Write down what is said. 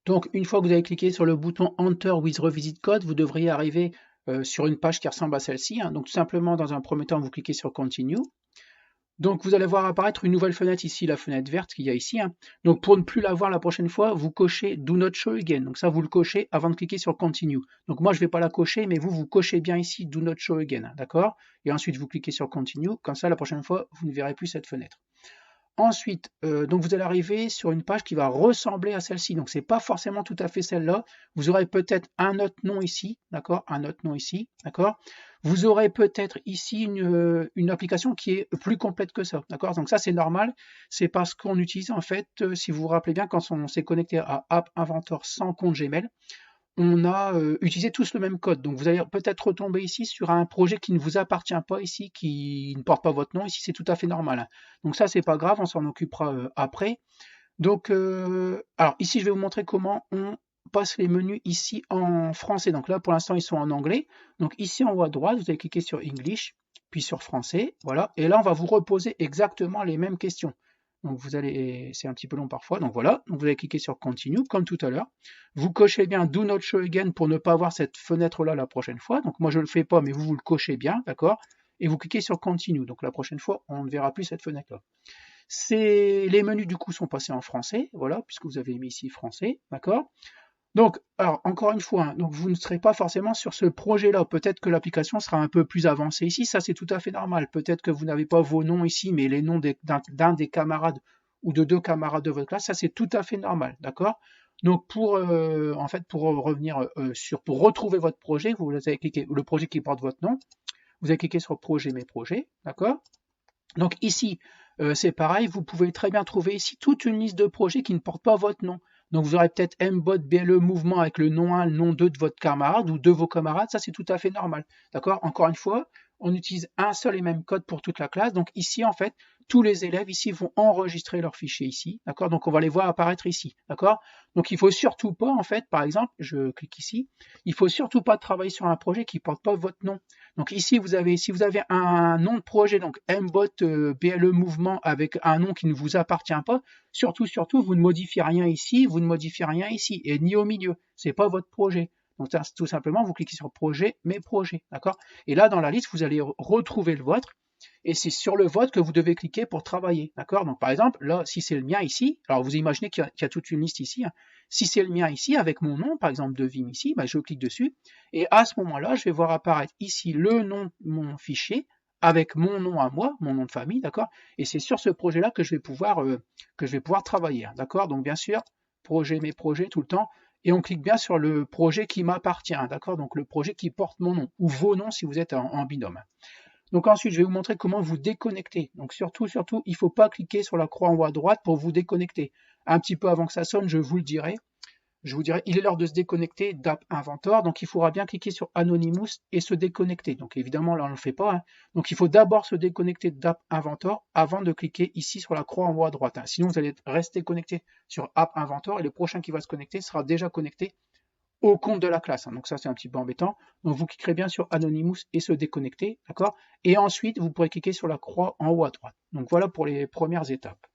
Donc, une fois que vous avez cliqué sur le bouton Enter with Revisit Code, vous devriez arriver sur une page qui ressemble à celle-ci, hein. Donc, tout simplement, dans un premier temps, vous cliquez sur Continue. Donc, vous allez voir apparaître une nouvelle fenêtre ici, la fenêtre verte qu'il y a ici, hein. Donc, pour ne plus la voir la prochaine fois, vous cochez Do Not Show Again. Donc, ça, vous le cochez avant de cliquer sur Continue. Donc, moi, je ne vais pas la cocher, mais vous cochez bien ici Do Not Show Again, hein, d'accord? Et ensuite, vous cliquez sur Continue. Comme ça, la prochaine fois, vous ne verrez plus cette fenêtre. Ensuite, donc vous allez arriver sur une page qui va ressembler à celle-ci. Donc, ce n'est pas forcément tout à fait celle-là. Vous aurez peut-être un autre nom ici, d'accord? Un autre nom ici, d'accord? Vous aurez peut-être ici une application qui est plus complète que ça, d'accord? Donc ça, c'est normal. C'est parce qu'on utilise, en fait, si vous vous rappelez bien, quand on s'est connecté à App Inventor sans compte Gmail, on a utilisé tous le même code. Donc vous allez peut-être retomber ici sur un projet qui ne vous appartient pas ici, qui ne porte pas votre nom. Ici, c'est tout à fait normal, hein. Donc ça, c'est pas grave, on s'en occupera après. Donc, alors ici, je vais vous montrer comment on passe les menus ici en français. Donc là, pour l'instant, ils sont en anglais. Donc ici, en haut à droite, vous allez cliquer sur English, puis sur français, voilà. Et là, on va vous reposer exactement les mêmes questions. Donc vous allez, c'est un petit peu long parfois, donc voilà, donc vous allez cliquer sur Continue, comme tout à l'heure. Vous cochez bien Do Not Show Again pour ne pas avoir cette fenêtre-là la prochaine fois. Donc moi je ne le fais pas, mais vous le cochez bien, d'accord? Et vous cliquez sur Continue. Donc la prochaine fois, on ne verra plus cette fenêtre-là. Les menus du coup sont passés en français, voilà, puisque vous avez mis ici français, d'accord? Donc, alors encore une fois, hein, donc vous ne serez pas forcément sur ce projet-là. Peut-être que l'application sera un peu plus avancée ici, ça c'est tout à fait normal. Peut-être que vous n'avez pas vos noms ici, mais les noms d'un des camarades ou de deux camarades de votre classe, ça c'est tout à fait normal, d'accord? Donc en fait, pour revenir pour retrouver votre projet, vous avez cliqué le projet qui porte votre nom, vous avez cliqué sur Projet, mes projets, d'accord? Donc ici, c'est pareil, vous pouvez très bien trouver ici toute une liste de projets qui ne portent pas votre nom. Donc vous aurez peut-être mbot BLE mouvement avec le nom 1, le nom 2 de votre camarade ou de vos camarades, ça c'est tout à fait normal. D'accord? Encore une fois, on utilise un seul et même code pour toute la classe. Donc ici, en fait, tous les élèves ici vont enregistrer leurs fichiers ici. D'accord? Donc on va les voir apparaître ici. D'accord? Donc il ne faut surtout pas, en fait, par exemple, je clique ici, il ne faut surtout pas travailler sur un projet qui ne porte pas votre nom. Donc ici, si vous avez un nom de projet, donc mbot BLE mouvement avec un nom qui ne vous appartient pas, surtout, vous ne modifiez rien ici, vous ne modifiez rien ici, et ni au milieu. C'est pas votre projet. Donc tout simplement, vous cliquez sur projet, mes projets, d'accord? Et là, dans la liste, vous allez retrouver le vôtre, et c'est sur le vôtre que vous devez cliquer pour travailler, d'accord? Donc par exemple, là, si c'est le mien ici, alors vous imaginez qu'il y a toute une liste ici, hein. Si c'est le mien ici, avec mon nom, par exemple de Vim ici, bah, je clique dessus, et à ce moment-là, je vais voir apparaître ici le nom de mon fichier, avec mon nom à moi, mon nom de famille, d'accord? Et c'est sur ce projet-là que je vais pouvoir travailler, hein, d'accord? Donc bien sûr, projet, mes projets tout le temps, et on clique bien sur le projet qui m'appartient, hein, d'accord? Donc le projet qui porte mon nom, ou vos noms si vous êtes en binôme. Donc ensuite, je vais vous montrer comment vous déconnecter. Donc surtout, il ne faut pas cliquer sur la croix en haut à droite pour vous déconnecter. Un petit peu avant que ça sonne, je vous le dirai. Je vous dirai, il est l'heure de se déconnecter d'App Inventor. Donc il faudra bien cliquer sur Anonymous et se déconnecter. Donc évidemment, là, on ne le fait pas, hein. Donc il faut d'abord se déconnecter d'App Inventor avant de cliquer ici sur la croix en haut à droite, hein. Sinon, vous allez rester connecté sur App Inventor et le prochain qui va se connecter sera déjà connecté au compte de la classe, hein. Donc ça, c'est un petit peu embêtant. Donc vous cliquerez bien sur Anonymous et se déconnecter, d'accord? Et ensuite, vous pourrez cliquer sur la croix en haut à droite. Donc voilà pour les premières étapes.